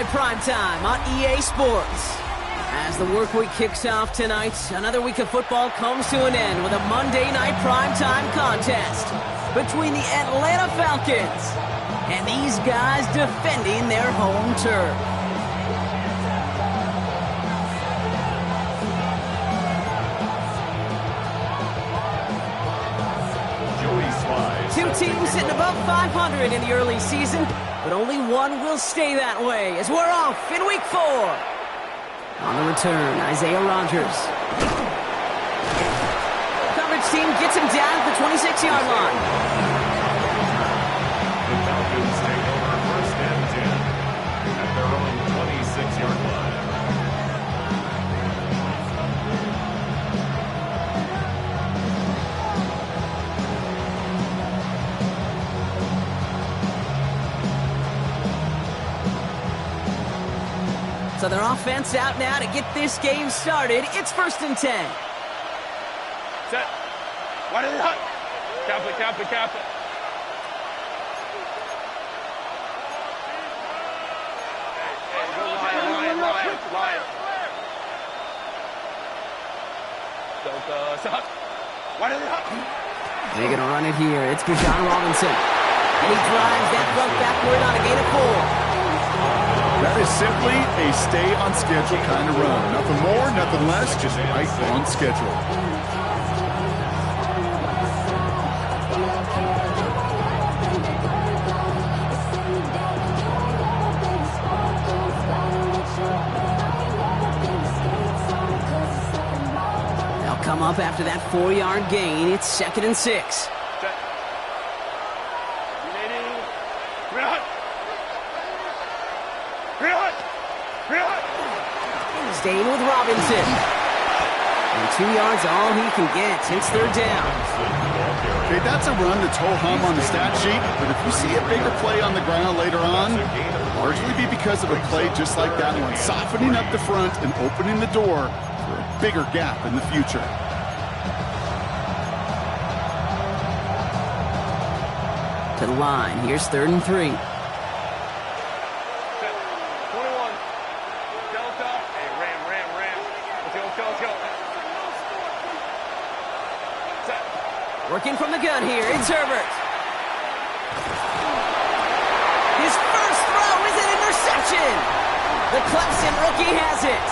Night Primetime on EA Sports. As the work week kicks off tonight, another week of football comes to an end with a Monday Night Primetime contest between the Atlanta Falcons and these guys defending their home turf. Two teams sitting above 500 in the early season, but only one will stay that way as we're off in week 4. On the return, Isaiah Rodgers. Coverage team gets him down at the 26-yard line. The Falcons take over first and 10 at their own 26-yard line. So their offense out now to get this game started. It's first and 10. Set. Wide and hut. Cap it, cap it, cap it. Hey, go Lion. Set. Wide and hut. They're going to run it here. It's Bijan Robinson. And he drives that front backward on a gain of 4. That is simply a stay-on-schedule kind of run. Nothing more, nothing less, just right on schedule. They'll come up after that 4-yard gain. It's second and 6. Staying with Robinson. And 2 yards all he can get. It's third down. Okay, that's a run that's ho-hum on the stat sheet, but if you see a bigger play on the ground later on, it'll largely be because of a play just like that one, softening up the front and opening the door for a bigger gap in the future. To the line. Here's third and 3. Working from the gun here, it's Herbert. His first throw is an interception. The Clemson rookie has it.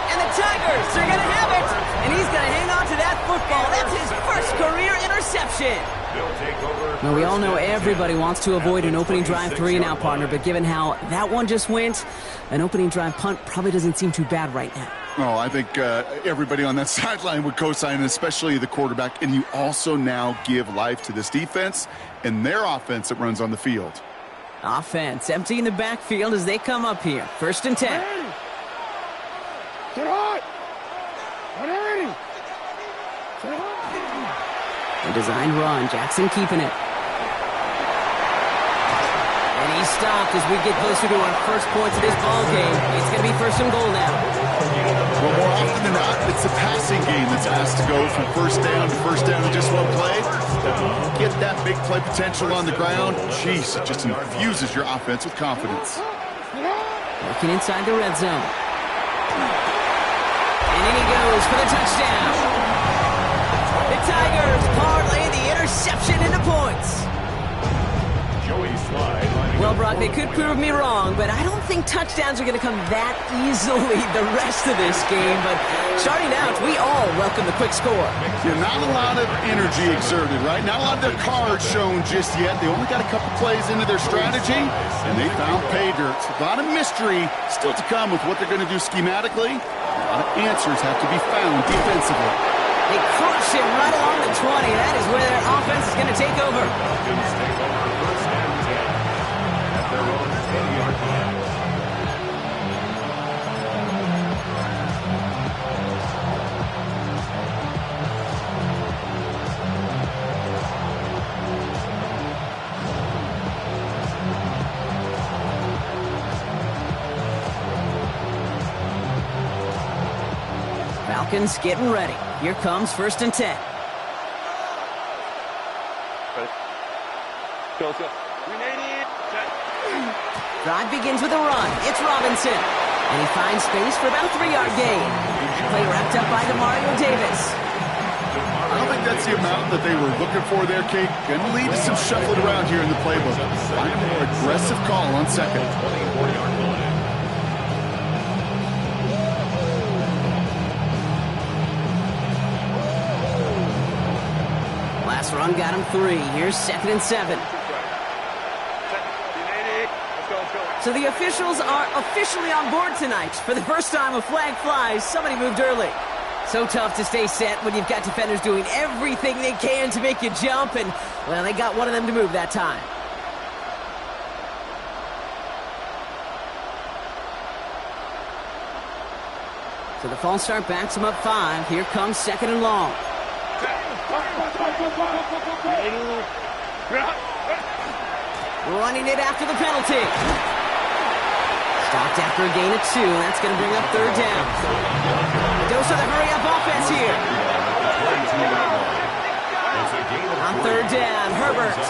And the Tigers are going to have it. And he's going to hang on to that football. That's his first career interception. Now, we all know everybody wants to avoid an opening drive 3-and-out, partner, but given how that one just went, an opening drive punt probably doesn't seem too bad right now. Oh, I think everybody on that sideline would co-sign, especially the quarterback. And you also now give life to this defense and their offense that runs on the field. Offense emptying the backfield as they come up here. First and 10. Get hot! A designed run. Jackson keeping it. And he's stopped as we get closer to our first points of this ball game. It's going to be first and goal now. Well, more often than not, it's the passing game that's asked to go from first down in just one play. Get that big play potential on the ground. Jeez, it just infuses your offense with confidence. Working inside the red zone. And in he goes for the touchdown. The Tigers parlay the interception into points. Well, Brock, they could prove me wrong, but I don't think touchdowns are going to come that easily the rest of this game. But starting out, we all welcome the quick score. Yeah, not a lot of energy exerted, right? Not a lot of their cards shown just yet. They only got a couple plays into their strategy, and they found pay dirt. A lot of mystery still to come with what they're going to do schematically. A lot of answers have to be found defensively. They crush him right along the 20. That is where their offense is going to take over. Falcons getting ready. Here comes first and 10. Ready? Go, let's go. 380. Drive begins with a run. It's Robinson. And he finds space for about a 3-yard gain. Play wrapped up by Demario Davis. I don't think that's the amount that they were looking for there, Kate. Going to lead to some shuffling around here in the playbook. Find a more aggressive call on second. 24-yard line. Last run got him 3. Here's 2nd and 7. So the officials are officially on board tonight. For the first time, a flag flies. Somebody moved early. So tough to stay set when you've got defenders doing everything they can to make you jump. And, well, they got one of them to move that time. So the false start backs him up 5. Here comes 2nd and long. Running it after the penalty. Stopped after a gain of 2. That's going to bring up 3rd down. A dose of the hurry-up offense here. On 3rd down, Herbert.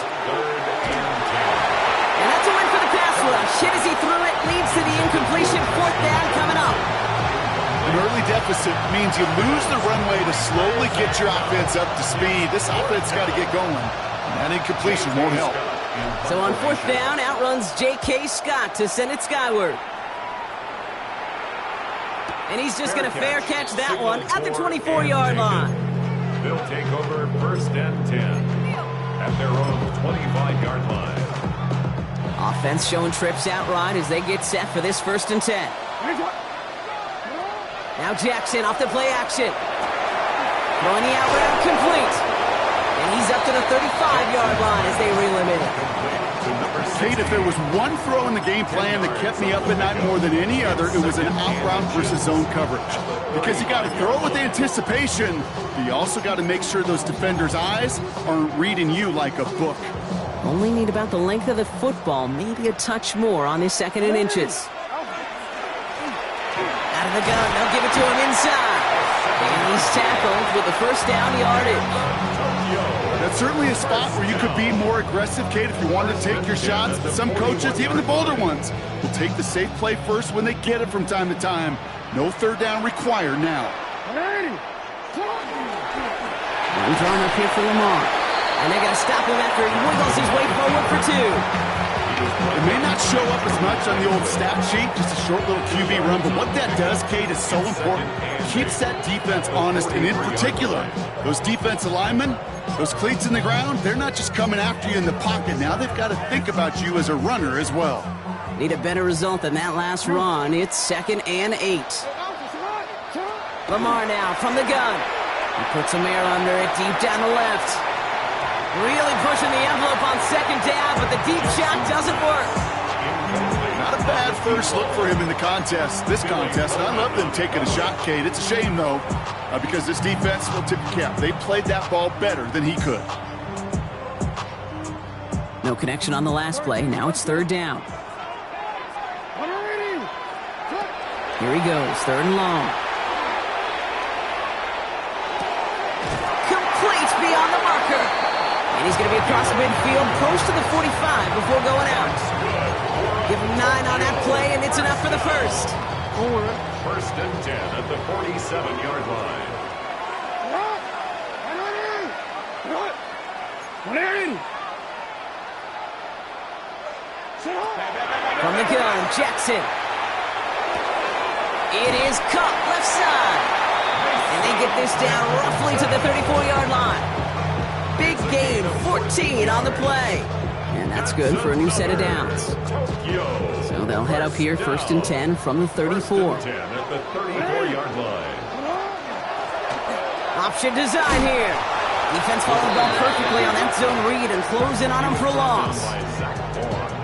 And that's a win for the pass rush. Hit as he threw it, leads to the incompletion. 4th down coming up. An early deficit means you lose the runway to slowly get your offense up to speed. This offense got to get going. And that incompletion won't help. So on 4th down, outruns J.K. Scott to send it skyward. And he's just going to fair catch that one at the 24-yard line. They'll take over 1st and 10 at their own 25-yard line. Offense showing trips outright as they get set for this 1st and 10. Now Jackson off the play action. Throwing the out route complete. And he's up to the 35-yard line as they reel him in. Kate, if there was one throw in the game plan that kept me up at night more than any other, it was an out route versus zone coverage. Because you got to throw with anticipation, but you also got to make sure those defenders' eyes aren't reading you like a book. Only need about the length of the football, maybe a touch more on his 2nd and inches. Out of the gun, they'll give it to him inside. And he's tackled with the 1st down yardage. That's certainly a spot where you could be more aggressive, Kate, if you wanted to take your shots. But some coaches, even the bolder ones, will take the safe play first when they get it from time to time. No 3rd down required now. And drawing up here for Lamar. And they got to stop him after he wiggles his way forward for 2. It may not show up as much on the old stat sheet, just a short little QB run, but what that does, Kate, is so important. It keeps that defense honest, and in particular, those defensive linemen, those cleats in the ground, they're not just coming after you in the pocket. Now they've got to think about you as a runner as well. Need a better result than that last run. It's 2nd and 8. Lamar now from the gun. He puts some air under it deep down the left. Really pushing the envelope on 2nd down, but the deep shot doesn't work. Not a bad first look for him in the this contest. And I love them taking a shot, Kate. It's a shame, though, because this defense will tip the cap. They played that ball better than he could. No connection on the last play. Now it's 3rd down. Here he goes, 3rd and long. Complete beyond the marker. And he's going to be across the midfield, close to the 45 before going out. Give him 9 on that play, and it's enough for the 1st. 1st and 10 at the 47-yard line. From the gun, Jackson. It is caught left side. And they get this down roughly to the 34-yard line. Big gain, 14 on the play. And that's good for a new set of downs. So they'll head up here 1st and 10 from the 34. 10 at the 34-yard line. Option design here. Defense followed the ball perfectly on that zone read and close in on him for a loss.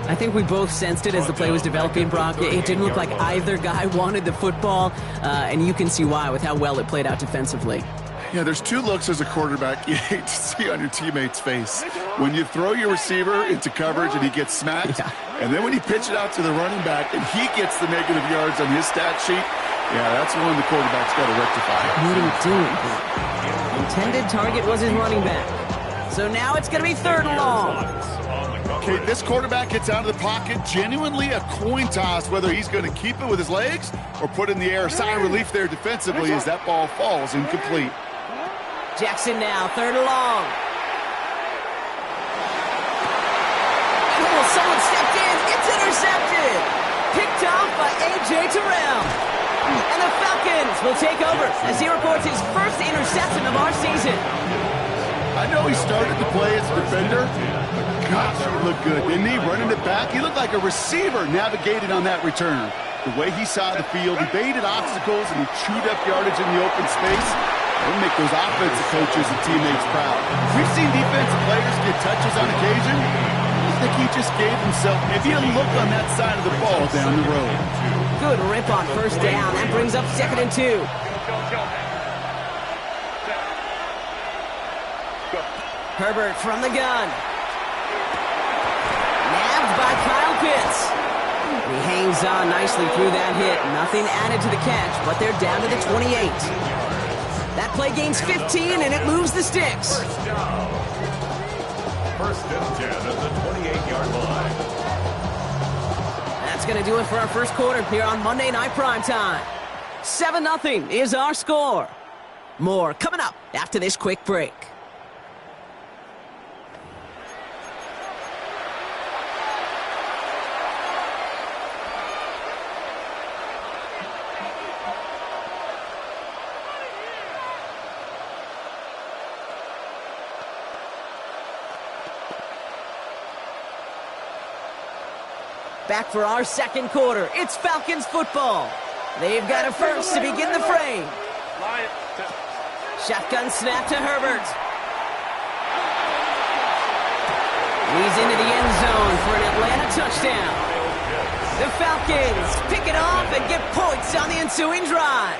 I think we both sensed it as the play was developing, Brock. It didn't look like either guy wanted the football, and you can see why with how well it played out defensively. Yeah, there's 2 looks as a quarterback you hate to see on your teammate's face. When you throw your receiver into coverage and he gets smacked, and then when you pitch it out to the running back and he gets the negative yards on his stat sheet, yeah, that's one the quarterback's got to rectify. What are you doing? Intended target was his running back. So now it's going to be 3rd and long. Kate, this quarterback gets out of the pocket, genuinely a coin toss, whether he's going to keep it with his legs or put it in the air. Sigh of relief there defensively as that ball falls incomplete. Jackson now, 3rd and long. Oh, someone stepped in. It's intercepted. Picked off by A.J. Terrell. And the Falcons will take over as he records his first interception of our season. I know he started the play as a defender, but gosh, he looked good, didn't he? Running it back, he looked like a receiver navigated on that return. The way he saw the field, he baited obstacles and he chewed up yardage in the open space. It'll make those offensive coaches and teammates proud. We've seen defensive players get touches on occasion. I think he just gave himself maybe a look on that side of the ball down the road. Good rip on 1st down. That brings up 2nd and 2. Herbert from the gun. Nabbed by Kyle Pitts. He hangs on nicely through that hit. Nothing added to the catch, but they're down to the 28. That play gains 15, and it moves the sticks. First and 10 at the 28-yard line. That's going to do it for our first quarter here on Monday Night Primetime. 7-0 is our score. More coming up after this quick break. Back for our second quarter. It's Falcons football. They've got a first to begin the frame. Shotgun snap to Herbert. He's into the end zone for an Atlanta touchdown. The Falcons pick it off and get points on the ensuing drive.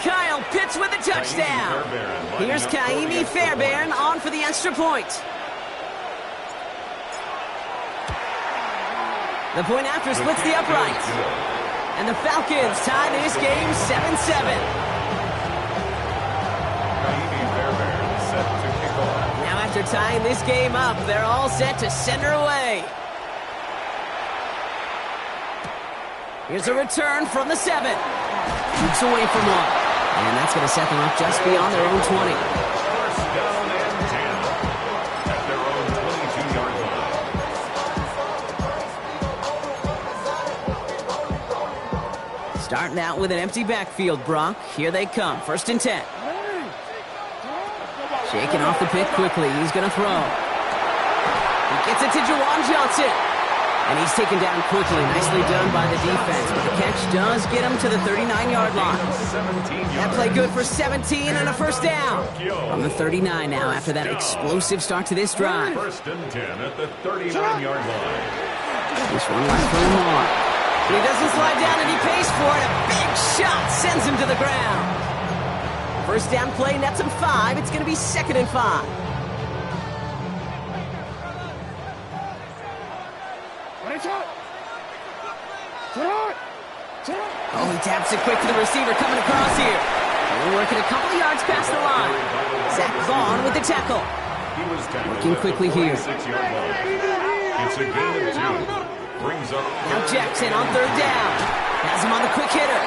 Kyle Pitts with a touchdown. Here's Kaimi Fairbairn on for the extra point. The point after splits the uprights. And the Falcons tie this game 7-7. Now after tying this game up, they're all set to send her away. Here's a return from the 7. Keeps away from one. And that's going to set them up just beyond their own 20. First down and 10 at their own 22-yard line. Starting out with an empty backfield, Brock. Here they come. 1st and 10. Shaking off the pick quickly. He's going to throw. He gets it to Juwan Johnson. And he's taken down quickly. Nicely done by the defense. But the catch does get him to the 39-yard line. That play good for 17 and a first down. From the 39 now after that explosive start to this drive. 1st and 10 at the 39-yard line. This one left for Lamar. He doesn't slide down and he pays for it. A big shot sends him to the ground. First down play nets him 5. It's going to be 2nd and 5. Oh, he taps it quick to the receiver coming across here. We're working a couple of yards past the line. Zach Vaughn with the tackle. Working quickly here. It's a gain of 2. Brings up now Jackson on 3rd down. Has him on the quick hitter.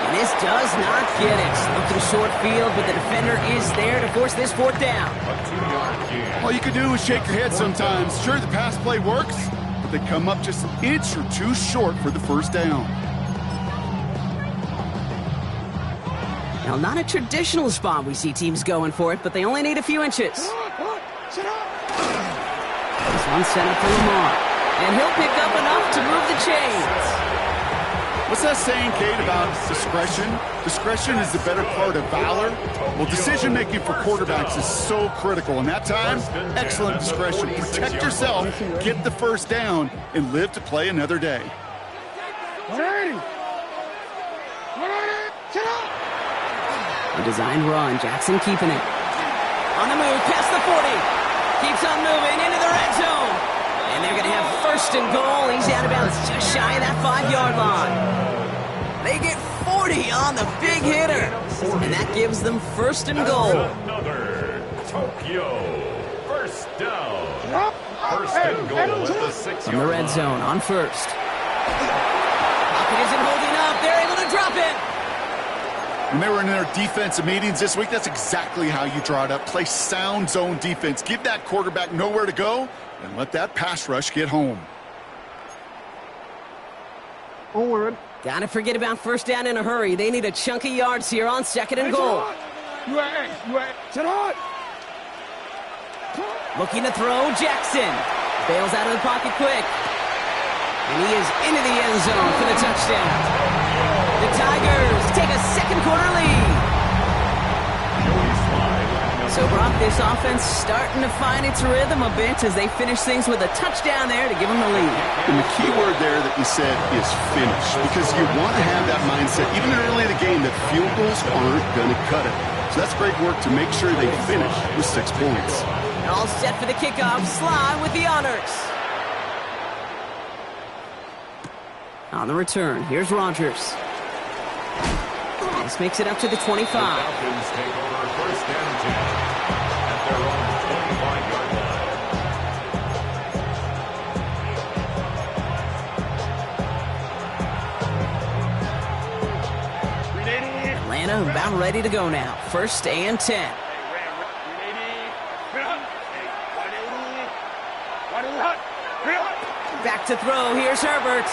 And this does not get it. Looking short field, but the defender is there to force this 4th down. a 2-yard gain. All you can do is shake your head sometimes. Sure, the pass play works, but they come up just an inch or 2 short for the first down. Now, not a traditional spot we see teams going for it, but they only need a few inches. This one set up for Lamar. And he'll pick up enough to move the chains. What's that saying, Kate, about discretion? Discretion is the better part of valor. Well, decision-making for quarterbacks is so critical. And that time, excellent discretion. Protect yourself, get the first down, and live to play another day. A designed run. Jackson keeping it. On the move, past the 40. Keeps on moving into the red zone. And they're going to have 1st and goal. He's out of bounds just shy of that 5-yard line. They get 40 on the big hitter. And that gives them 1st and goal. Another Tokyo first down. First and goal at the 6-yard From the red zone on first. Pocket isn't holding up. They're able to drop it. When they were in their defensive meetings this week, that's exactly how you draw it up. Play sound zone defense. Give that quarterback nowhere to go and let that pass rush get home. Gotta forget about first down in a hurry. They need a chunk of yards here on second and goal. Looking to throw, Jackson. Bails out of the pocket quick. And he is into the end zone for the touchdown. The Tigers take a second quarter lead. So, Brock, this offense starting to find its rhythm a bit as they finish things with a touchdown there to give them the lead. And the key word there that you said is finish, because you want to have that mindset, even early in the game, that field goals aren't going to cut it. So that's great work to make sure they finish with 6 points. All set for the kickoff. Sly with the honors. On the return, here's Rodgers. This makes it up to the 25. Falcons take over first and 10 at their own 25-yard line. Atlanta about ready to go now. First and 10. Back to throw. Here's Herbert.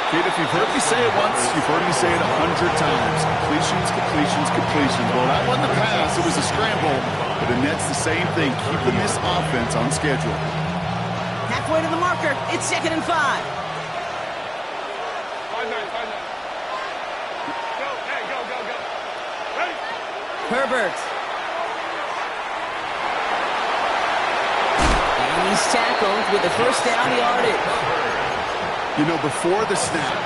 Kid, if you've heard me say it once, you've heard me say it 100 times. Completions, completions, completions. Well, that wasn't a pass. It was a scramble. But the Nets, the same thing, keeping this offense on schedule. Halfway to the marker. It's second and 5. 5-9. Go. Ready? Herbert. And he's tackled with the first down yardage. You know, before the snap,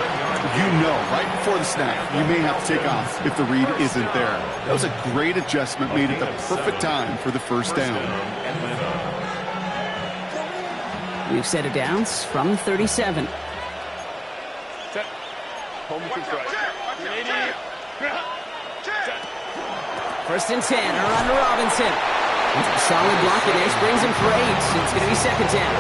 right before the snap, you may have to take off if the read isn't there. That was a great adjustment made at the perfect time for the first down. We've set it downs from 37. Set. Home to strike. 380. First and 10, around to Robinson. That's a solid block, and Ash brings him for 8. It's going to be second down.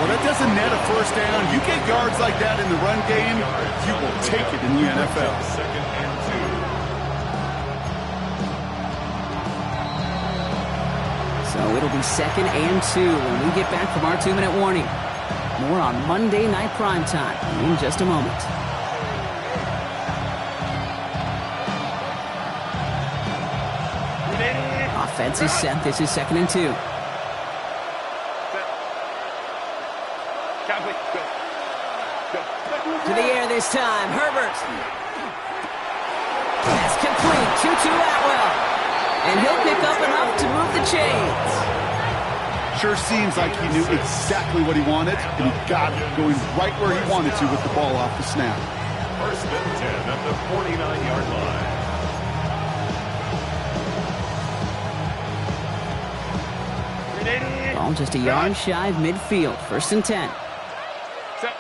Well, that doesn't net a first down. You get yards like that in the run game, you will take it in the NFL. Second and 2. So it'll be second and 2 when we get back from our 2-minute warning. More on Monday Night Primetime in just a moment. Offense is set. This is second and 2. To the air this time. Herbert. That's complete. 2-2 Atwell. And he'll pick up enough to move the chains. Sure seems like he knew exactly what he wanted, and he got it going right where he wanted to with the ball off the snap. First and 10 at the 49-yard line. Ball just a yard shy of midfield. First and 10. Set.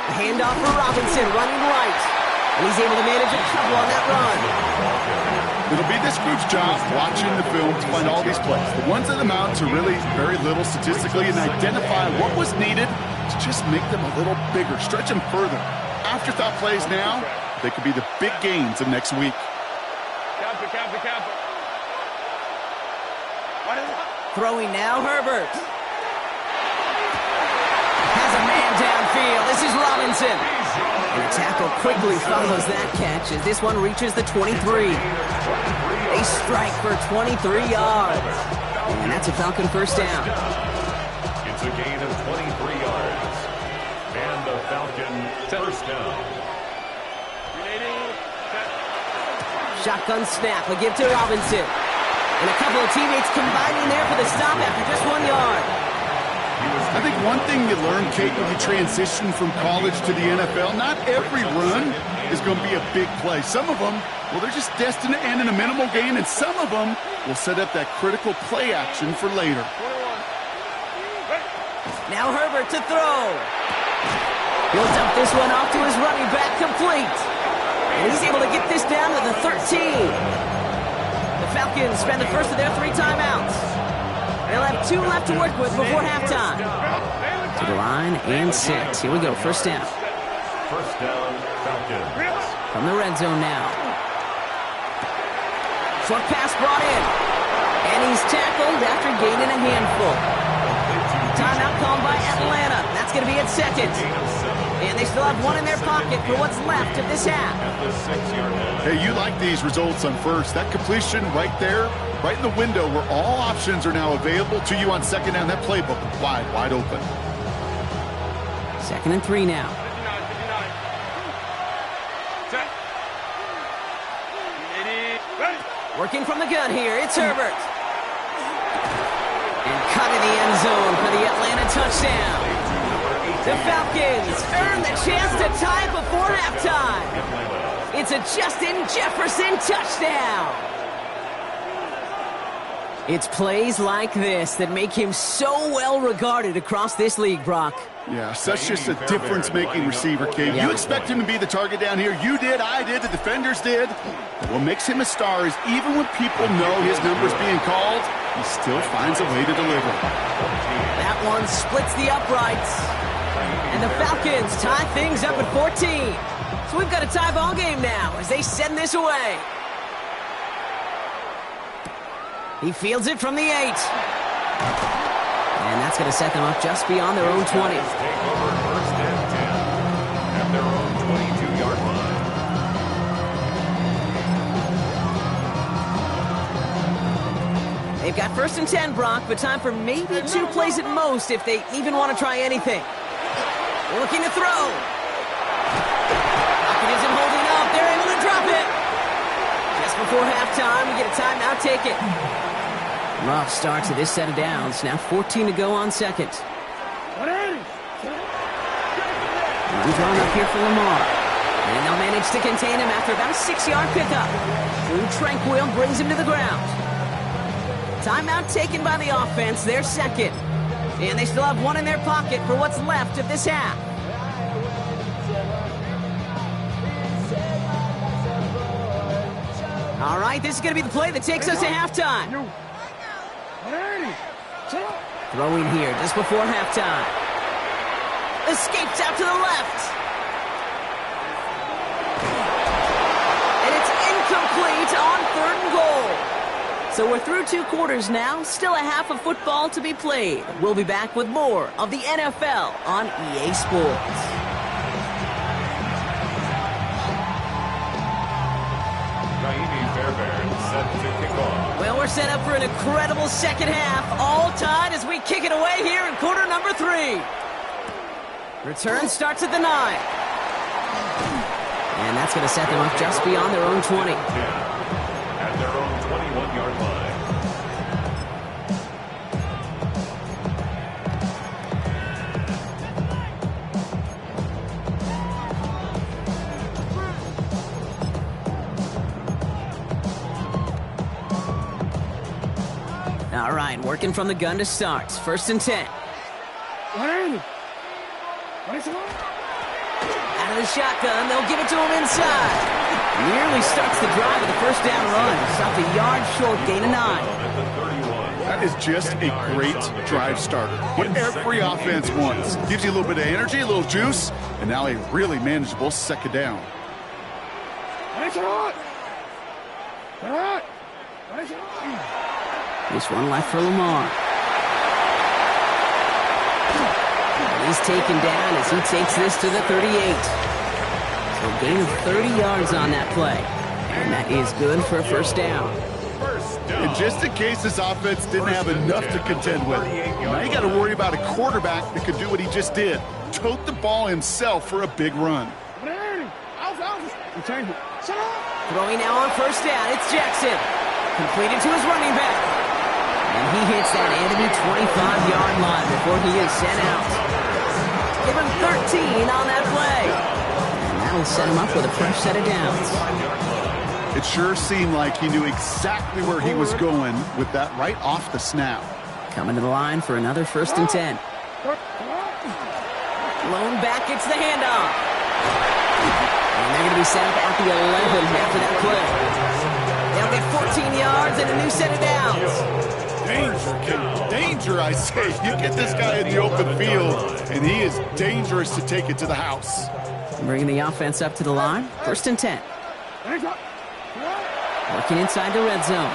A handoff for Robinson, running right. And he's able to manage a couple on that run. It'll be this group's job watching the film to find all these plays. The ones that amount to really very little statistically and identify what was needed to just make them a little bigger, stretch them further. Afterthought plays now, they could be the big gains of next week. Kappa. Throwing now, Herbert. Has a man downfield. This is Robinson. And the tackle quickly follows that catch as this one reaches the 23. They strike for 23 yards. And that's a Falcon first down. It's a gain of 23 yards. And the Falcon first down. Shotgun snap. A give to Robinson. And a couple of teammates combining there for the stop after just 1 yard. I think one thing you learn, Kate, when you transition from college to the NFL, not every run is going to be a big play. Some of them, well, they're just destined to end in a minimal gain, and some of them will set up that critical play action for later. Now Herbert to throw. He'll dump this one off to his running back, complete. And he's able to get this down to the 13. The Falcons spend the first of their 3 timeouts. They'll have 2 left to work with before halftime. To the line and 6. Here we go, first down. First down, Falcons. From the red zone now. Short pass brought in. And he's tackled after gaining a handful. Timeout called by Atlanta. That's going to be at second. And they still have 1 in their pocket for what's left of this half. Hey, you like these results on first. That completion right there, right in the window where all options are now available to you on second down. That playbook wide open. 2nd and 3 now. 59. Working from the gun here, it's Herbert. And cut in the end zone for the Atlanta touchdown. The Falcons earn the chance to tie before halftime. It's a Justin Jefferson touchdown. It's plays like this that make him so well regarded across this league, Brock. Yeah, such just a difference-making receiver, Kate. Yeah. You expect him to be the target down here. You did, I did, the defenders did. What makes him a star is even when people know his number's being called, he still finds a way to deliver. That one splits the uprights. And the Falcons tie things up at 14. So we've got a tie ball game now as they send this away. He fields it from the 8. And that's going to set them up just beyond their own 20. Take over first and 10 at their own 22-yard line. They've got 1st and 10, Brock, but time for maybe 2 plays at most if they even want to try anything. Looking to throw. Pocket isn't holding up. They're able to drop it. Just before halftime, we get a timeout, take it. Rough start to this set of downs. Now 14 to go on second. Run drawn up here for Lamar. And they'll manage to contain him after about a 6-yard pickup. Drew Tranquill brings him to the ground. Timeout taken by the offense, their second. And they still have 1 in their pocket for what's left of this half. All right, this is going to be the play that takes us to halftime. Throwing here just before halftime. Escapes out to the left. And it's incomplete on 3rd and goal. So we're through 2 quarters now. Still a half of football to be played. We'll be back with more of the NFL on EA Sports. Raheem Fairbairn set to kick off. Well, we're set up for an incredible second half. All tied as we kick it away here in quarter number 3. Return starts at the 9. And that's going to set them up just beyond their own 20. At their own 21-yard line. All right, working from the gun to start. 1st and 10. Out of the shotgun, they'll give it to him inside. Nearly starts the drive with a 1st down run. Stopped a yard short, gain of 9. That is just a great drive starter. What every offense wants. Gives you a little bit of energy, a little juice, and now a really manageable second down. Just 1 left for Lamar. He's taken down as he takes this to the 38. So a gain of 30 yards on that play. And that is good for a 1st down. And just in case this offense didn't have enough to contend with, now you got to worry about a quarterback that could do what he just did. Tote the ball himself for a big run. Throwing now on 1st down, it's Jackson. Completed to his running back. And he hits that enemy 25-yard line before he is sent out. Give him 13 on that play. And that'll set him up with a fresh set of downs. It sure seemed like he knew exactly where he was going with that right off the snap. Coming to the line for another 1st and 10. Lone back gets the handoff. And they're going to be set up at the 11 after that play. They'll get 14 yards and a new set of downs. Danger, I say. You get this guy in the open field, and he is dangerous to take it to the house. Bringing the offense up to the line. 1st and 10. Working inside the red zone.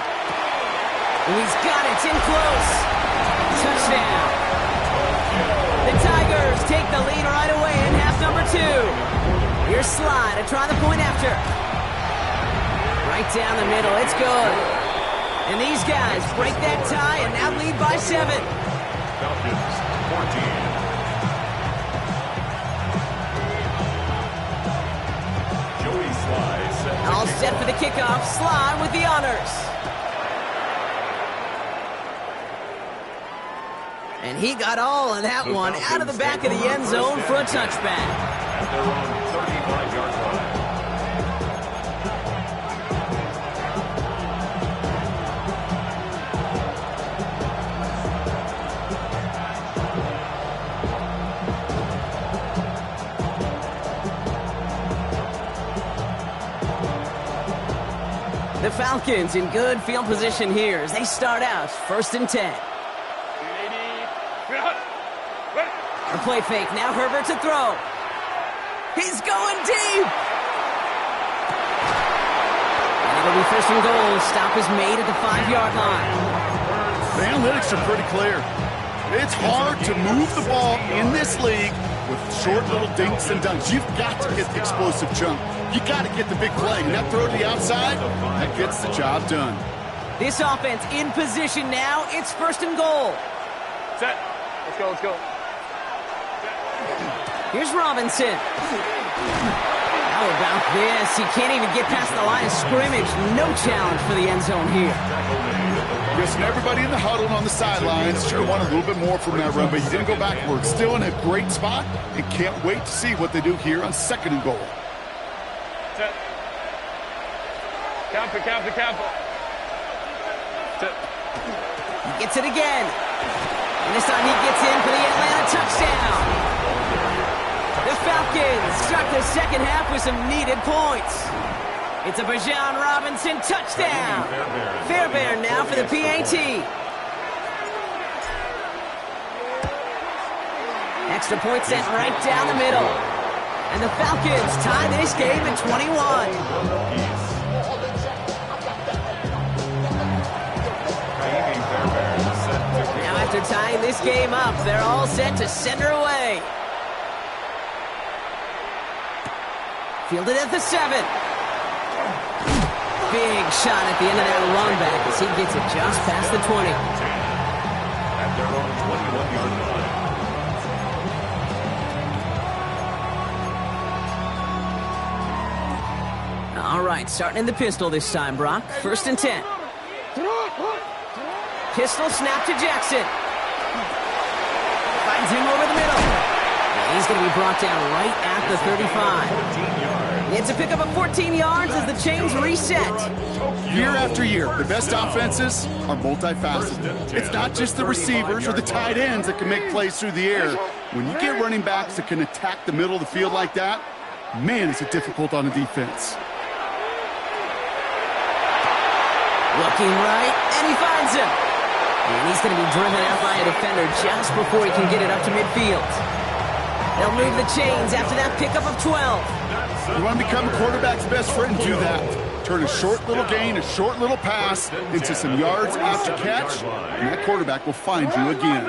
And he's got it. It's in close. Touchdown. The Tigers take the lead right away in half number 2. Here's Sly to try the point after. Right down the middle. It's good. And these guys break that tie and now lead by 7. Falcons, 14. Joey Sly set. All set for the kickoff. Sly with the honors. And he got all of that one out of the back of the end zone for a touchback. At their own 35-yard line. The Falcons in good field position here as they start out 1st and 10. A play fake. Now Herbert to throw. He's going deep. And it'll be 1st and goal. Stop is made at the 5-yard line. The analytics are pretty clear. It's hard to move the ball in this league with short little dinks and dunks. You've got to get the explosive chunk. You got to get the big play. And that throw to the outside, that gets the job done. This offense in position now. It's 1st and goal. Set. Let's go, let's go. Here's Robinson. How about this? He can't even get past the line of scrimmage. No challenge for the end zone here. Listen, everybody in the huddle and on the sidelines should have wanted a little bit more from that run, but he didn't go backwards. Still in a great spot, and can't wait to see what they do here on 2nd and goal. Set. Camper. Set. He gets it again. And this time he gets in for the Atlanta touchdown. The Falcons start the second half with some needed points. It's a Bijan Robinson touchdown. Fairbairn now for the PAT. Extra point sent right down the middle. And the Falcons tie this game at 21. Now after tying this game up, they're all set to send her away. Fielded at the 7. Big shot at the end of that run back as he gets it just past the 20. At their own 21-yard line. All right, starting in the pistol this time, Brock. 1st and 10. Pistol snap to Jackson. Finds him over the middle. And he's going to be brought down right at the 35. It's a pickup of 14 yards as the chains reset. Year after year, the best offenses are multifaceted. It's not just the receivers or the tight ends that can make plays through the air. When you get running backs that can attack the middle of the field like that, man, is it difficult on a defense. Looking right, and he finds him. And he's going to be driven out by a defender just before he can get it up to midfield. They'll move the chains after that pickup of 12. You want to become a quarterback's best friend, do that. Turn a short little gain, a short little pass into some yards after catch, and that quarterback will find you again.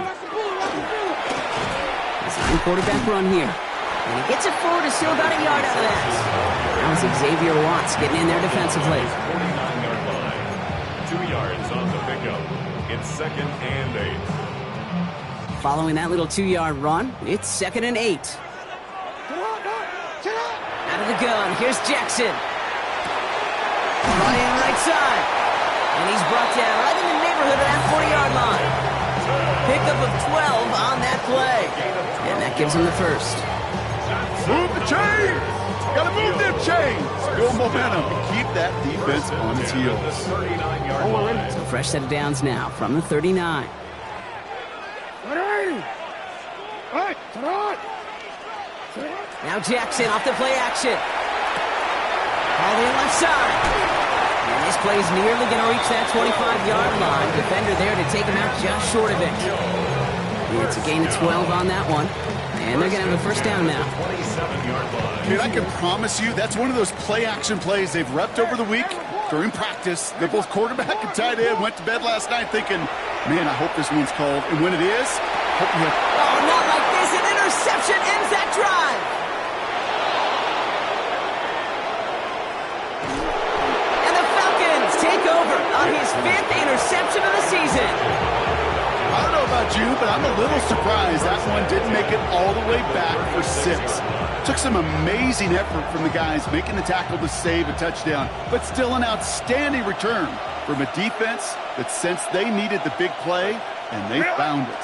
Second quarterback run here. And he gets it forward to still about a yard out of that. That was Xavier Watts getting in there defensively. 49-yard line. 2 yards on the pickup. It's 2nd and 8. Following that little 2-yard run, it's 2nd and 8. Out of the gun, here's Jackson. Running right side. And he's brought down right in the neighborhood of that 40-yard line. Pickup of 12 on that play. And that gives him the first. Move the chains! Gotta move them chains! Build momentum and keep that defense on its heels. So fresh set of downs now from the 39. Now Jackson off the play action. all the way left side. And this play's nearly going to reach that 25-yard line. Defender there to take him out just short of it. It's a gain of 12 on that one. And they're going to have a first down now. Dude, I can promise you that's one of those play-action plays they've repped over the week during practice. They're both quarterback and tight end. Went to bed last night thinking, man, I hope this one's called. And when it is, hope you have... Oh, not like this. An interception ends that drive. And the Falcons take over on his 5th interception of the season. I don't know about you, but I'm a little surprised that one didn't make it all the way back for 6. Took some amazing effort from the guys making the tackle to save a touchdown, but still an outstanding return from a defense that sensed they needed the big play, and they found it.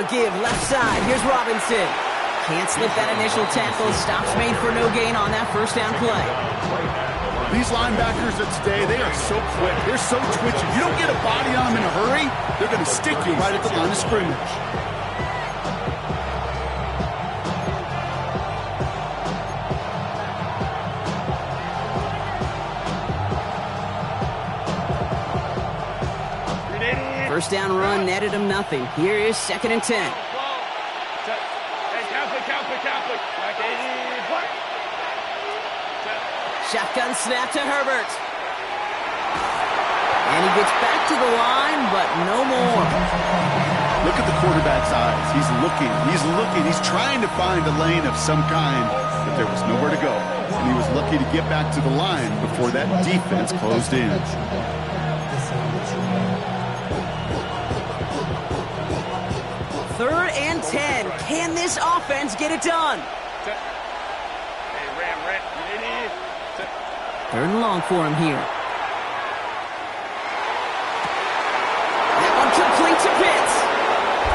A give left side. Here's Robinson. Can't slip that initial tackle. Stops made for no gain on that first down play. These linebackers of today, they are so quick. They're so twitchy. You don't get a body on them in a hurry, they're going to stick you right at the line of scrimmage. First down run netted him nothing. Here is 2nd and 10. Shotgun snap to Herbert. And he gets back to the line, but no more. Look at the quarterback's eyes. He's looking. He's trying to find a lane of some kind, but there was nowhere to go. And he was lucky to get back to the line before that defense closed in. Third and 10. Can this offense get it done? Third and long for him here. That one complete to Pitts.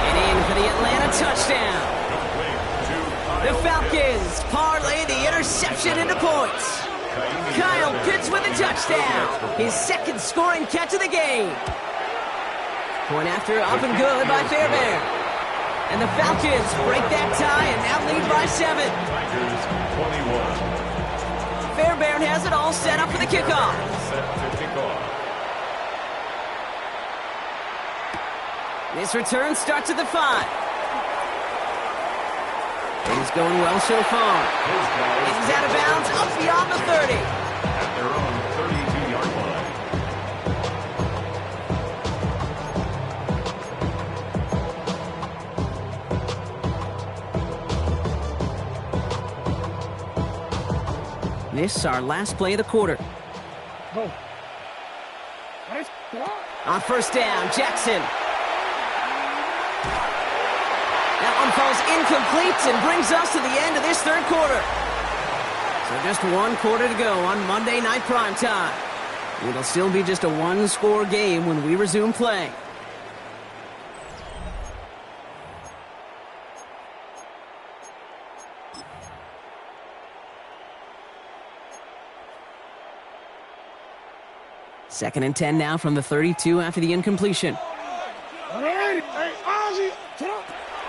And in for the Atlanta touchdown. The Falcons parlay the interception into points. Kyle Pitts with a touchdown. His 2nd scoring catch of the game. Point after up and good by Fairbairn. And the Falcons break that tie and now lead by 7. Tigers 21. Fairbairn has it all set up for the kickoff. Set to kick off. This return starts at the 5. It's going well so far. And he's out of bounds up beyond the 30. At their own 32-yard line. This is our last play of the quarter. On first down, Jackson. That one falls incomplete and brings us to the end of this 3rd quarter. So just 1 quarter to go on Monday Night Primetime. It'll still be just a 1-score game when we resume play. Second and 10 now from the 32 after the incompletion.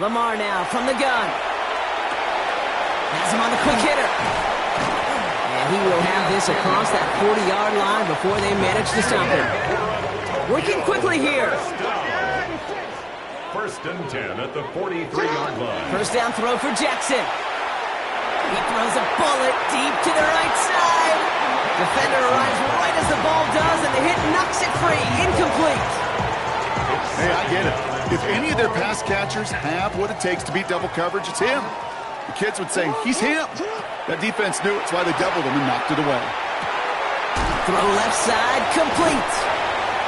Lamar now from the gun. Has him on the quick hitter. And he will have this across that 40-yard line before they manage to stop him. Working quickly here. First and 10 at the 43-yard line. First down throw for Jackson. He throws a bullet deep to the right side. Defender arrives right as the ball does, and the hit knocks it free. Incomplete. Hey, I get it. If any of their pass catchers have what it takes to beat double coverage, it's him. The kids would say, he's him. That defense knew it. It's why they doubled him and knocked it away. Throw left side, complete.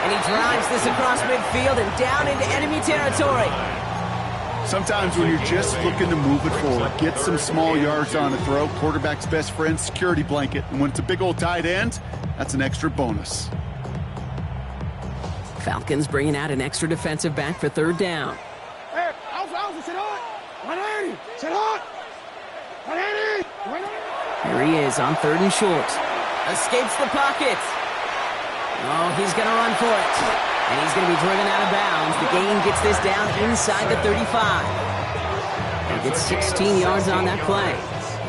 And he drives this across midfield and down into enemy territory. Sometimes when you're just looking to move it forward, get some small yards on a throw, quarterback's best friend, security blanket. And when it's a big old tight end, that's an extra bonus. Falcons bringing out an extra defensive back for 3rd down. Here he is on 3rd and short. Escapes the pocket. Oh, he's going to run for it. And he's going to be driven out of bounds. The gain gets this down inside the 35. He gets 16 yards on that play.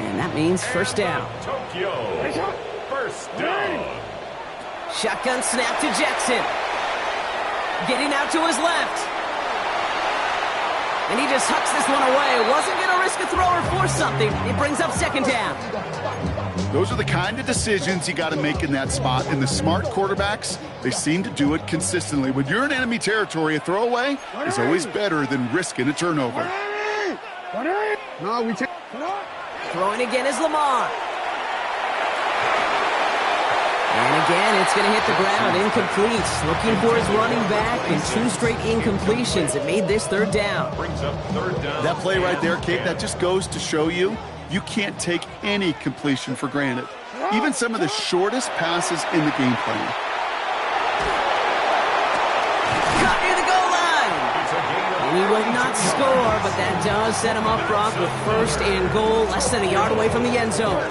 And that means first down. Tokyo. First First down. Shotgun snap to Jackson. Getting out to his left. And he just hucks this one away. Wasn't going to risk a throw or force something. It brings up second down. Those are the kind of decisions you got to make in that spot. And the smart quarterbacks, they seem to do it consistently. When you're in enemy territory, a throwaway is always better than risking a turnover. Throwing again is Lamar. And again, it's going to hit the ground, incomplete. Looking for his running back, and 2 straight incompletions. It made this third down. Brings up third down. That play right there, Kate, that just goes to show you can't take any completion for granted. Even some of the shortest passes in the game plan. Caught near the goal line. And he will not score, but that does set him up, Brock, with first and goal, less than a yard away from the end zone.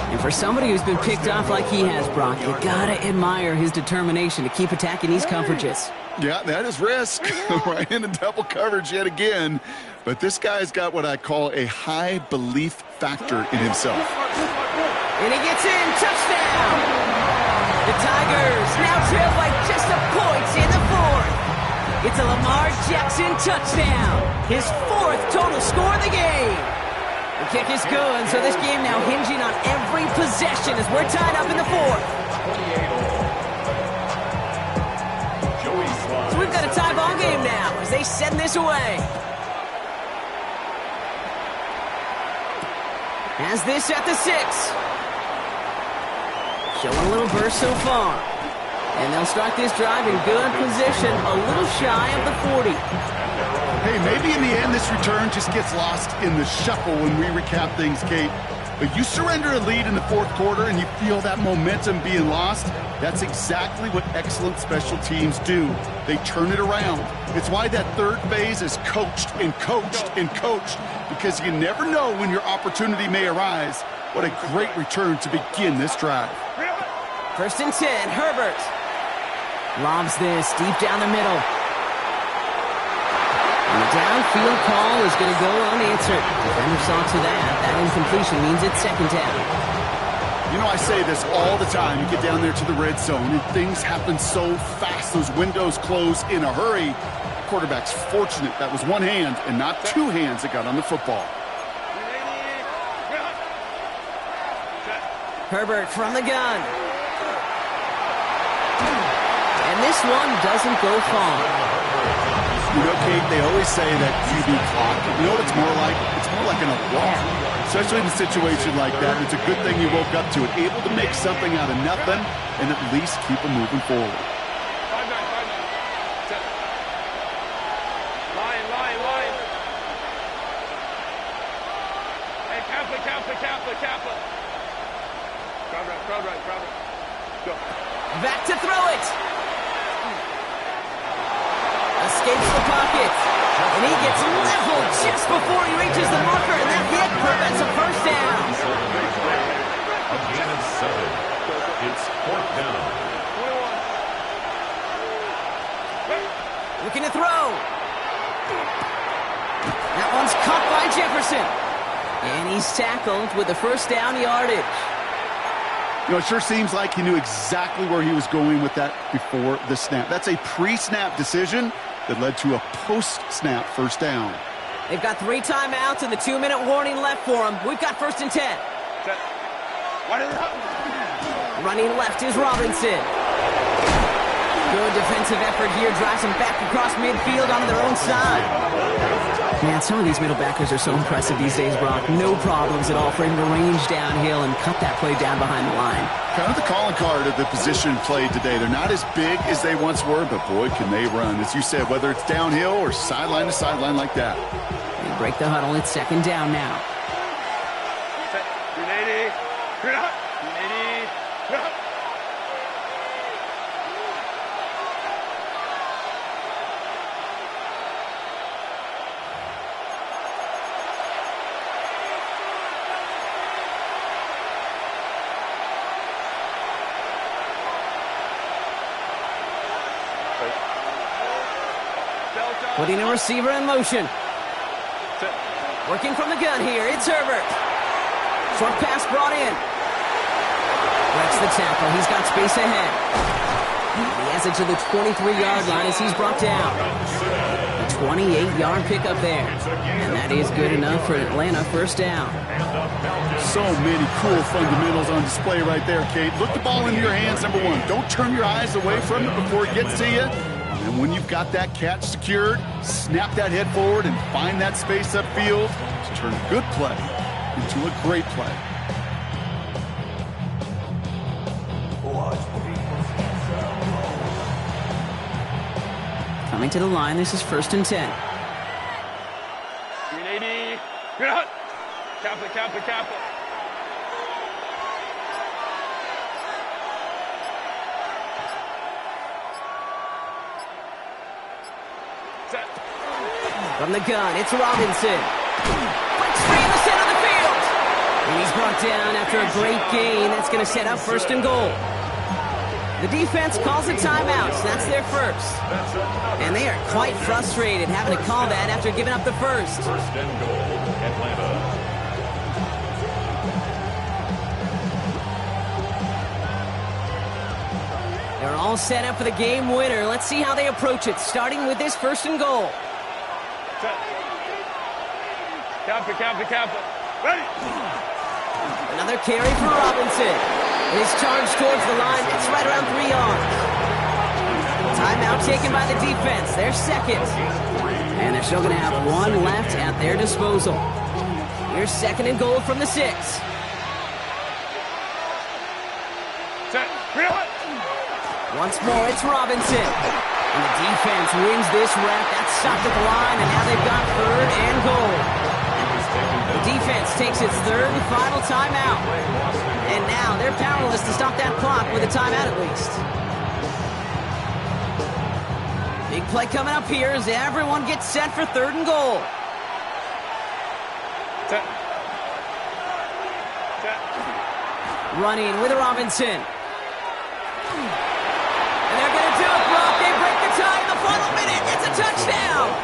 And for somebody who's been picked off like he has, Brock, you gotta admire his determination to keep attacking these coverages. Yeah, that is risk. Right into double coverage yet again. But this guy's got what I call a high belief factor in himself. And he gets in. Touchdown! The Tigers now trail by just a point in the fourth. It's a Lamar Jackson touchdown. His 4th total score of the game. The kick is good, so this game now hinging on every possession as we're tied up in the 4th. So we've got a tie ball game now as they send this away. Has this at the 6. Showing a little burst so far. And they'll start this drive in good position, a little shy of the 40. Hey, maybe in the end this return just gets lost in the shuffle when we recap things, Kate. But you surrender a lead in the 4th quarter and you feel that momentum being lost. That's exactly what excellent special teams do. They turn it around. It's why that 3rd phase is coached and coached and coached, because you never know when your opportunity may arise. What a great return to begin this drive. 1st and 10, Herbert. Lobs this deep down the middle. And the downfield call is going to go unanswered. Defender saw to that. That incompletion means it's second down. You know, I say this all the time. You get down there to the red zone, and things happen so fast. Those windows close in a hurry. Quarterback's fortunate that was one hand and not 2 hands that got on the football. Herbert from the gun. And this one doesn't go far. You know, Kate, they always say that QB clock. You know what it's more like? It's more like an alarm. Especially in a situation like that. It's a good thing you woke up to it. Able to make something out of nothing and at least keep them moving forward. Hey, Kappa. Crowd right. Go. Back to throw it. Escapes the pocket. And he gets leveled just before he reaches the marker, and that hit prevents a first down. A gain of 7. It's 4th down. 21. Looking to throw. That one's caught by Jefferson. And he's tackled with the first down yardage. You know, it sure seems like he knew exactly where he was going with that before the snap. That's a pre-snap decision that led to a post-snap first down. They've got 3 timeouts and the 2-minute warning left for them. We've got 1st and 10. Running left is Robinson. Good defensive effort here. Drives them back across midfield onto their own side. Man, some of these middle backers are so impressive these days, Brock. No problems at all for him to range downhill and cut that play down behind the line. Kind of the calling card of the position played today. They're not as big as they once were, but boy, can they run. As you said, whether it's downhill or sideline to sideline like that. They break the huddle. It's second down now. Putting a receiver in motion. Working from the gun here. It's Herbert. Short pass brought in. breaks the tackle. He's got space ahead. He has it to the 23-yard line as he's brought down. A 28-yard pickup there. And that is good enough for Atlanta first down. So many cool fundamentals on display right there, Kate. Look the ball into your hands, number one. Don't turn your eyes away from it before it gets to you. And when you've got that catch secured, snap that head forward and find that space upfield to turn a good play into a great play. Coming to the line, this is 1st and 10. 380. Good hut. Cap it, cap it, cap it. Set. From the gun, it's Robinson. Breaks free in the center of the field. And he's brought down after a great gain. That's going to set up 1st and goal. The defense calls a timeout, so that's their first. And they are quite frustrated having to call that after giving up the first. 1st and goal, Atlanta. They're all set up for the game winner. Let's see how they approach it, starting with this 1st and goal. Set. Cap it, cap it, cap it. Ready. Another carry for Robinson. His charge towards the line, it's right around 3 yards. Timeout taken by the defense. They're second. And they're still going to have one left at their disposal. Here's 2nd and goal from the 6. Set. Reel it. Once more, it's Robinson. And the defense wins this rep. That's stopped at the line, and now they've got 3rd and goal. The defense takes its 3rd and final timeout. And now they're powerless to stop that clock with a timeout at least. Big play coming up here as everyone gets set for 3rd and goal. Set. Set. Running with Robinson. And they're going to do it, Brock. They break the tie in the final minute. It's a touchdown.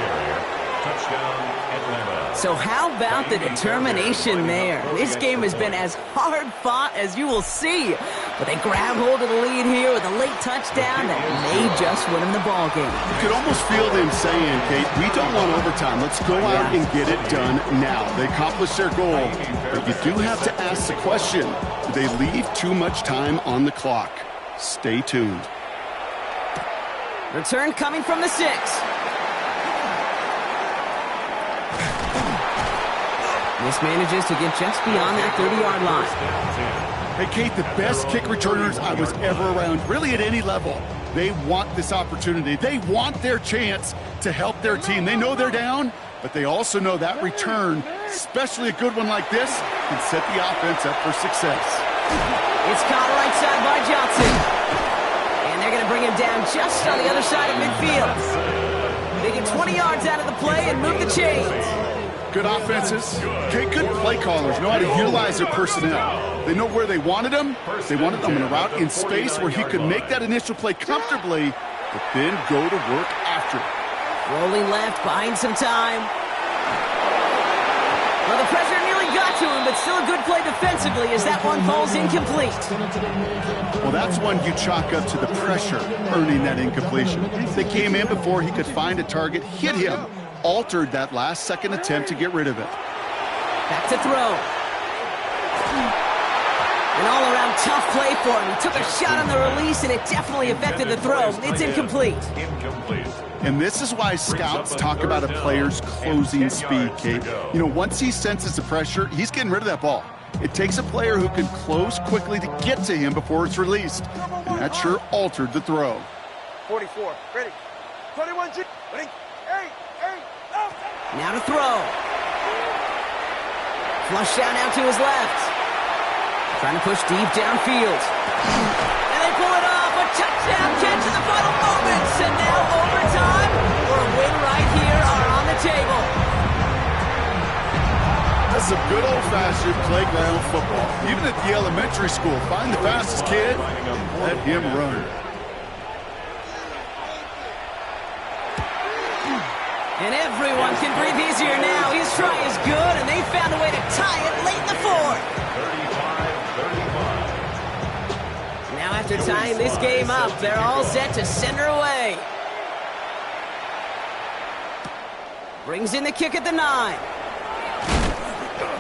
Touchdown, Atlanta. So how about the determination there? This game has been as hard fought as you will see. But they grab hold of the lead here with a late touchdown that may just win them the ball game. You could almost feel them saying, Kate, we don't want overtime. Let's go out and get it done now. They accomplished their goal. But you do have to ask the question, do they leave too much time on the clock? Stay tuned. Return coming from the 6. This manages to get just beyond that 30-yard line. Hey, Kate, the best kick returners I was ever around, really at any level, they want this opportunity. They want their chance to help their team. They know they're down, but they also know that return, especially a good one like this, can set the offense up for success. It's caught right side by Johnson. And they're going to bring him down just on the other side of midfield. They get 20 yards out of the play and move the chains. Good offenses. Okay, good play callers know how to utilize their personnel. They know where they wanted them. They wanted them in a route in space where he could make that initial play comfortably, but then go to work after it. Rolling left, buying some time. Well, the pressure nearly got to him, but still a good play defensively as that one falls incomplete. Well, that's one you chalk up to the pressure earning that incompletion. They came in before he could find a target, hit him, altered that last-second attempt to get rid of it. Back to throw. An all-around tough play for him. He took a shot on the release, and it definitely affected the throw. It's incomplete. And this is why scouts talk about a player's closing speed, Kate. You know, once he senses the pressure, he's getting rid of that ball. It takes a player who can close quickly to get to him before it's released. And that sure altered the throw. 44. Ready. 21. Ready. Now to throw. Flush down out to his left. Trying to push deep downfield. And they pull it off. A touchdown catch in the final moments. And now overtime or a win right here are on the table. That's some good old-fashioned playground football. Even at the elementary school, find the fastest kid, let him run. And everyone can breathe easier now. His try is good, and they found a way to tie it late in the 4th. 35-35. after tying this game up, they're all set to send her away. Brings in the kick at the 9.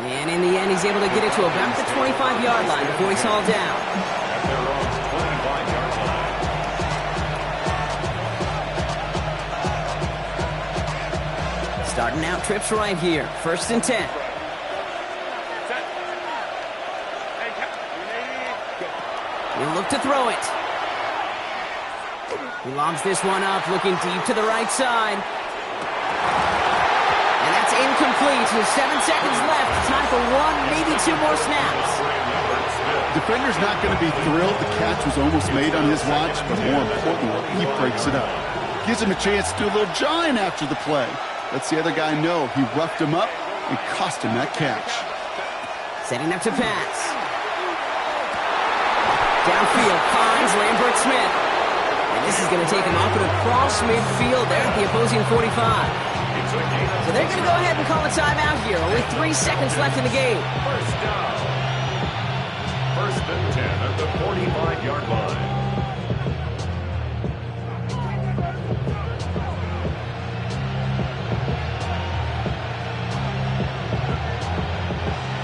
And in the end, he's able to get it to about the 25-yard line before he's hauled down. At their own 25-yard line. Starting out trips right here. 1st and 10. He'll look to throw it. He lobs this one up, looking deep to the right side. And that's incomplete with 7 seconds left. Time for 1, maybe 2 more snaps. Defender's not going to be thrilled. The catch was almost made on his watch, but more importantly, he breaks it up. Gives him a chance to do a little jawing after the play. Lets the other guy know he roughed him up and cost him that catch. Setting up to pass. Downfield finds Lambert Smith. And this is going to take him up and across midfield there at the opposing 45. So they're going to go ahead and call a timeout here. Only 3 seconds left in the game. First down. 1st and 10 at the 45-yard line.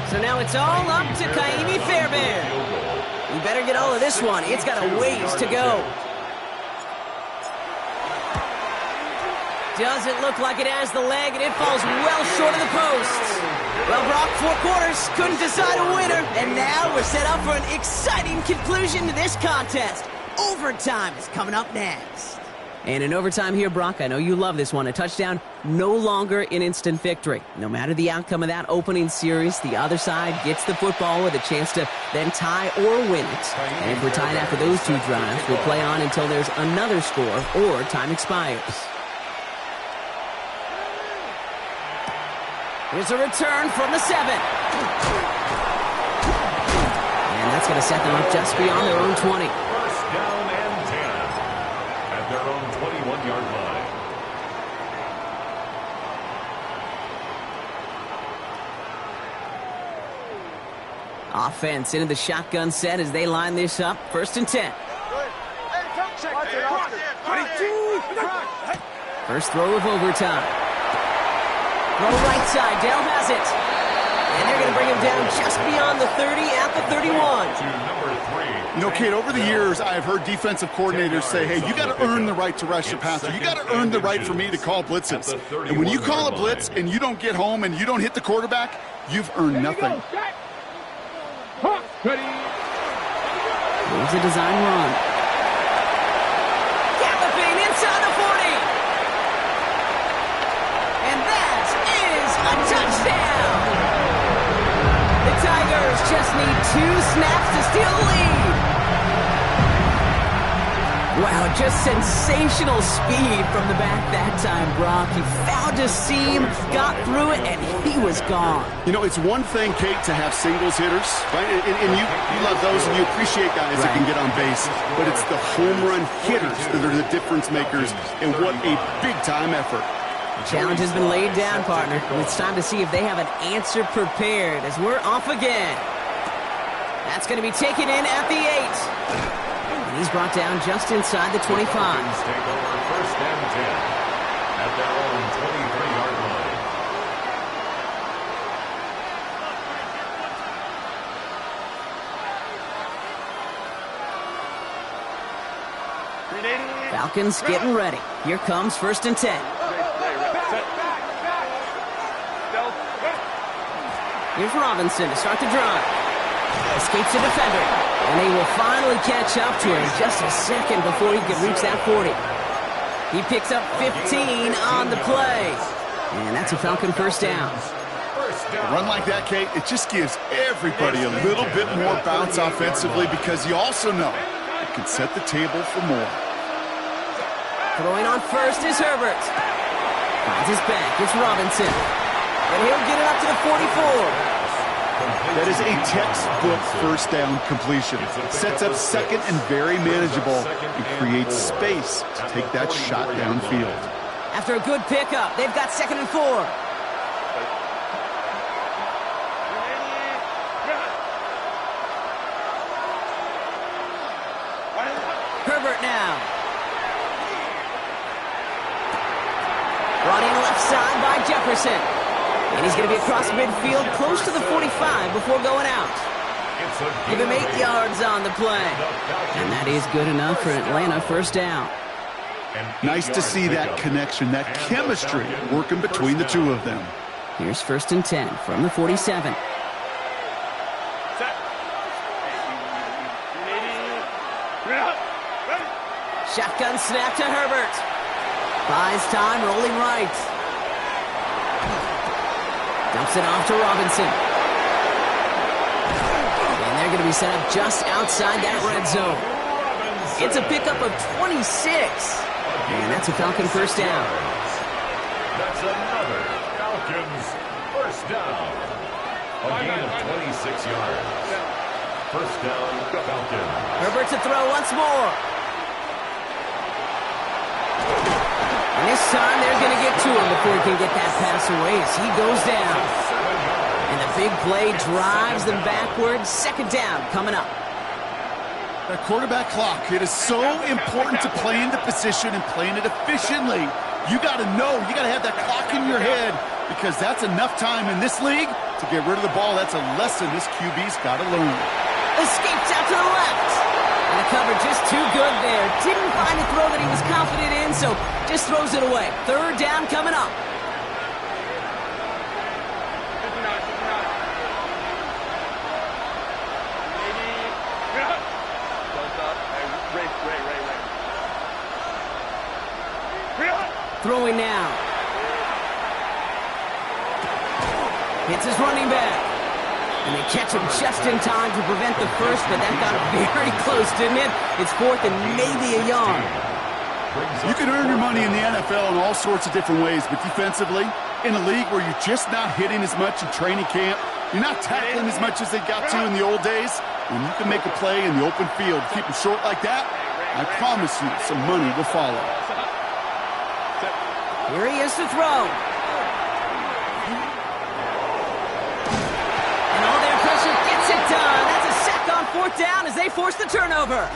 So now it's all up to Kaimi Fairbairn. You better get all of this one. It's got a ways to go. Doesn't look like it has the leg, and it falls well short of the posts. Well, Brock, 4 quarters, couldn't decide a winner, and now we're set up for an exciting conclusion to this contest. Overtime is coming up next. And in overtime here, Brock, I know you love this one. A touchdown, no longer an instant victory. No matter the outcome of that opening series, the other side gets the football with a chance to then tie or win it. And if we're tied after those 2 drives, we'll play on until there's another score or time expires. Here's a return from the 7. And that's going to set them up just beyond their own 20. First down and 10 at their own 21-yard line. Offense into the shotgun set as they line this up. 1st and 10. First throw of overtime. Throw right side. Dell has it. And they're going to bring him down just beyond the 30 at the 31. To number 3. You know, Kate, over the years, I have heard defensive coordinators say, hey, you got to earn the right to rush the passer. You got to earn the right for me to call blitzes. And when you call a blitz and you don't get home and you don't hit the quarterback, you've earned nothing. Here's a design run. Galloping inside the 40. And that is a touchdown. The Tigers just need 2 snaps to steal the lead. Wow, just sensational speed from the back that time, Brock. He found a seam, got through it, and he was gone. You know, it's one thing, Kate, to have singles hitters, right? And you love those and you appreciate guys that can get on base. But it's the home run hitters that are the difference makers, and what a big-time effort. The challenge has been laid down, partner. It's time to see if they have an answer prepared as we're off again. That's going to be taken in at the 8. And he's brought down just inside the 25. Take over 1st and 10 at their own 23-yard line. Falcons getting ready. Here comes 1st and 10. Here's Robinson to start the drive. Escapes the defender. And they will finally catch up to him just a second before he can reach that 40. He picks up 15 on the play. And that's a Falcon 1st down. A run like that, Kate, it just gives everybody a little bit more bounce offensively because you also know it can set the table for more. Throwing on 1st is Herbert. Finds his back. It's Robinson. And he'll get it up to the 44. That is a textbook 1st down completion. Sets up 2nd and very manageable and creates space to take that shot downfield. After a good pickup, they've got 2nd and 4. And he's going to be across midfield, close to the 45 before going out. Give him 8 yards on the play. And that is good enough for Atlanta first down. Nice to see that connection, that chemistry working between the two of them. Here's 1st and 10 from the 47. Shotgun snap to Herbert. Buys time, rolling right. Dumps it off to Robinson. And they're going to be set up just outside that red zone. It's a pickup of 26. And that's a Falcon first down. That's another Falcons first down. A gain of 26 yards. First down, Falcons. Herbert to throw once more. And this time they're going to get to him before he can get that pass away as he goes down. And the big play drives them backwards. 2nd down coming up. That quarterback clock, it is so important to play in the position and playing it efficiently. You got to know, you got to have that clock in your head because that's enough time in this league to get rid of the ball. That's a lesson this QB's got to learn. Escapes out to the left. And the cover just too good there. Didn't find a throw that he was confident in, so just throws it away. 3rd down coming up. Throwing now. Hits his running back. And they catch him just in time to prevent the first, but that got very close, didn't it? It's 4th and maybe a yard. You can earn your money in the NFL in all sorts of different ways, but defensively, in a league where you're just not hitting as much in training camp, you're not tackling as much as they got to in the old days, when you can make a play in the open field, keep them short like that, I promise you some money will follow. Here he is to throw. And all their pressure gets it done. That's a sack on 4th down as they force the turnover.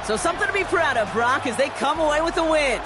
So something to be proud of, Brock, as they come away with a win.